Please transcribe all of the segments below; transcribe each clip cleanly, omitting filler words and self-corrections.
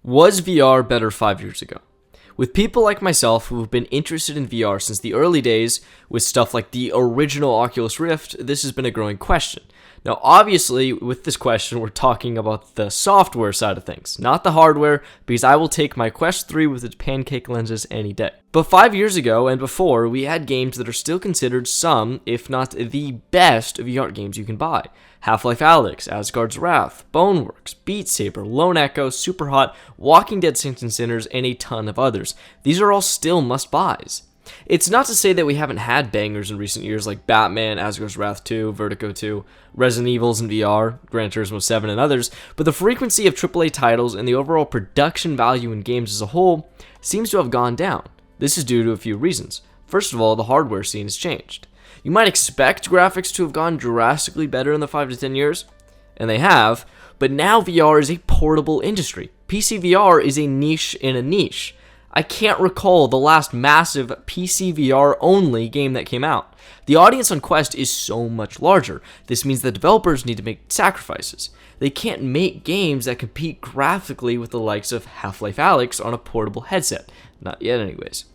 Was VR better 5 years ago? With people like myself who have been interested in VR since the early days, with stuff like the original Oculus Rift, this has been a growing question. Now, obviously, with this question, we're talking about the software side of things, not the hardware, because I will take my Quest 3 with its pancake lenses any day. But 5 years ago and before, we had games that are still considered some, if not the best, VR games you can buy. Half-Life Alyx, Asgard's Wrath, Boneworks, Beat Saber, Lone Echo, Superhot, Walking Dead Saints and Sinners, and a ton of others. These are all still must-buys. It's not to say that we haven't had bangers in recent years like Batman, Asgard's Wrath 2, Vertigo 2, Resident Evils in VR, Gran Turismo 7, and others, but the frequency of AAA titles and the overall production value in games as a whole seems to have gone down. This is due to a few reasons. First of all, the hardware scene has changed. You might expect graphics to have gone drastically better in the 5 to 10 years, and they have, but now VR is a portable industry. PC VR is a niche in a niche. I can't recall the last massive PC VR only game that came out. The audience on Quest is so much larger. This means that developers need to make sacrifices. They can't make games that compete graphically with the likes of Half-Life Alyx on a portable headset. Not yet anyways.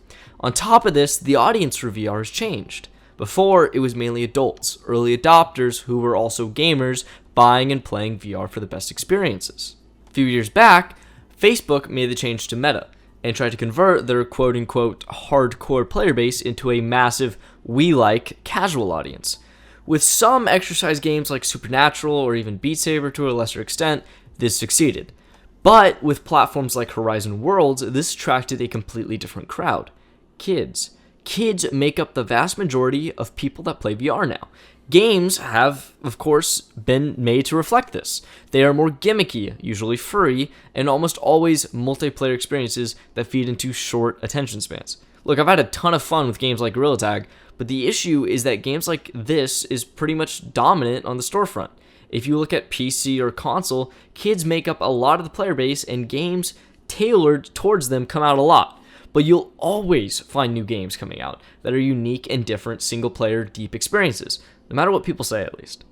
On top of this, the audience for VR has changed. Before, it was mainly adults, early adopters who were also gamers, buying and playing VR for the best experiences. A few years back, Facebook made the change to Meta, and tried to convert their quote-unquote hardcore player base into a massive we-like casual audience. With some exercise games like Supernatural or even Beat Saber to a lesser extent, this succeeded. But with platforms like Horizon Worlds, this attracted a completely different crowd. Kids. Kids make up the vast majority of people that play VR now. Games have, of course, been made to reflect this. They are more gimmicky, usually free, and almost always multiplayer experiences that feed into short attention spans. Look, I've had a ton of fun with games like Gorilla Tag, but the issue is that games like this is pretty much dominant on the storefront. If you look at PC or console, kids make up a lot of the player base, and games tailored towards them come out a lot. But you'll always find new games coming out that are unique and different single-player deep experiences, no matter what people say at least.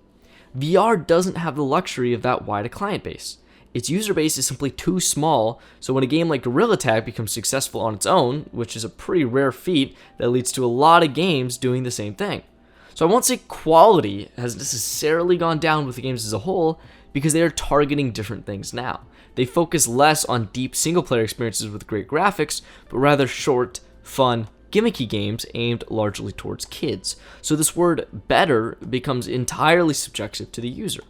VR doesn't have the luxury of that wide a client base. Its user base is simply too small, so when a game like Gorilla Tag becomes successful on its own, which is a pretty rare feat that leads to a lot of games doing the same thing. So I won't say quality has necessarily gone down with the games as a whole, because they are targeting different things now. They focus less on deep single-player experiences with great graphics, but rather short, fun, gimmicky games aimed largely towards kids. So this word better becomes entirely subjective to the user.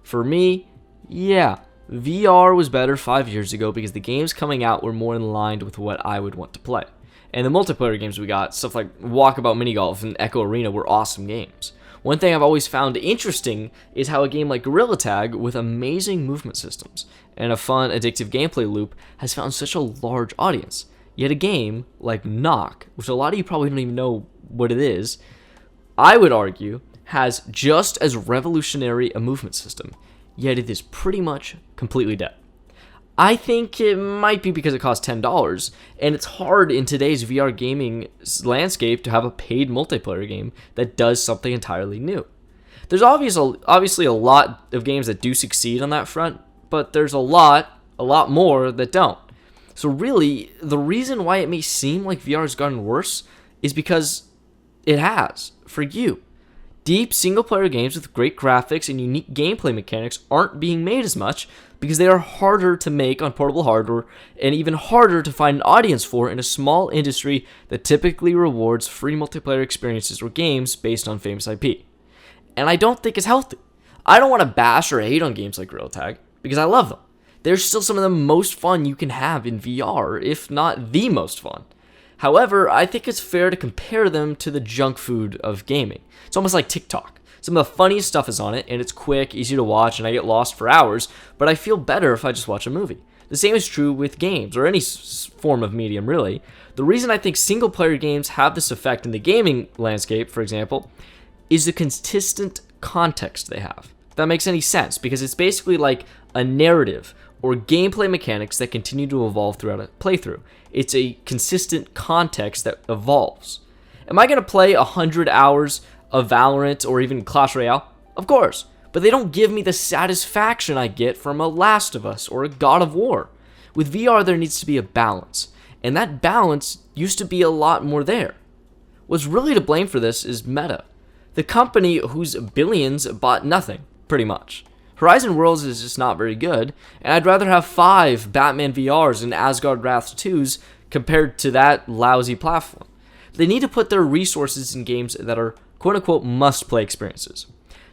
For me, yeah, VR was better 5 years ago because the games coming out were more in line with what I would want to play. And the multiplayer games we got, stuff like Walkabout Mini Golf and Echo Arena, were awesome games. One thing I've always found interesting is how a game like Gorilla Tag, with amazing movement systems and a fun, addictive gameplay loop, has found such a large audience. Yet a game like Knock, which a lot of you probably don't even know what it is, I would argue has just as revolutionary a movement system, yet it is pretty much completely dead. I think it might be because it costs $10, and it's hard in today's VR gaming landscape to have a paid multiplayer game that does something entirely new. There's obviously a lot of games that do succeed on that front, but there's a lot more that don't. So really, the reason why it may seem like VR has gotten worse is because it has, for you. Deep single-player games with great graphics and unique gameplay mechanics aren't being made as much because they are harder to make on portable hardware and even harder to find an audience for in a small industry that typically rewards free multiplayer experiences or games based on famous IP. And I don't think it's healthy. I don't want to bash or hate on games like Gorilla Tag because I love them. They're still some of the most fun you can have in VR, if not the most fun. However, I think it's fair to compare them to the junk food of gaming. It's almost like TikTok. Some of the funniest stuff is on it, and it's quick, easy to watch, and I get lost for hours, but I feel better if I just watch a movie. The same is true with games, or any form of medium, really. The reason I think single-player games have this effect in the gaming landscape, for example, is the consistent context they have. If that makes any sense, because it's basically like a narrative or gameplay mechanics that continue to evolve throughout a playthrough. It's a consistent context that evolves. Am I going to play 100 hours of Valorant or even Clash Royale? Of course, but they don't give me the satisfaction I get from a Last of Us or a God of War. With VR, there needs to be a balance, and that balance used to be a lot more there. What's really to blame for this is Meta, the company whose billions bought nothing, pretty much. Horizon Worlds is just not very good, and I'd rather have 5 Batman VRs and Asgard Wrath 2s compared to that lousy platform. They need to put their resources in games that are quote-unquote must-play experiences.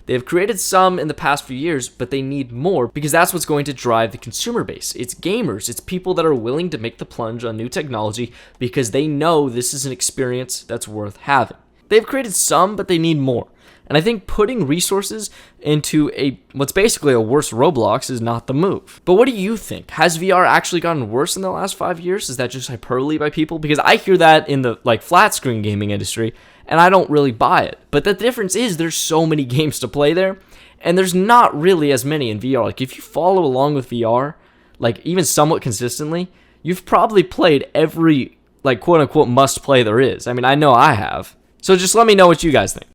They have created some in the past few years, but they need more because that's what's going to drive the consumer base. It's gamers, it's people that are willing to make the plunge on new technology because they know this is an experience that's worth having. They've created some, but they need more. And I think putting resources into what's basically a worse Roblox is not the move. But what do you think? Has VR actually gotten worse in the last 5 years? Is that just hyperbole by people? Because I hear that in the flat screen gaming industry, and I don't really buy it. But the difference is there's so many games to play there, and there's not really as many in VR. Like if you follow along with VR, even somewhat consistently, you've probably played every quote unquote must play there is. I mean, I know I have. So just let me know what you guys think.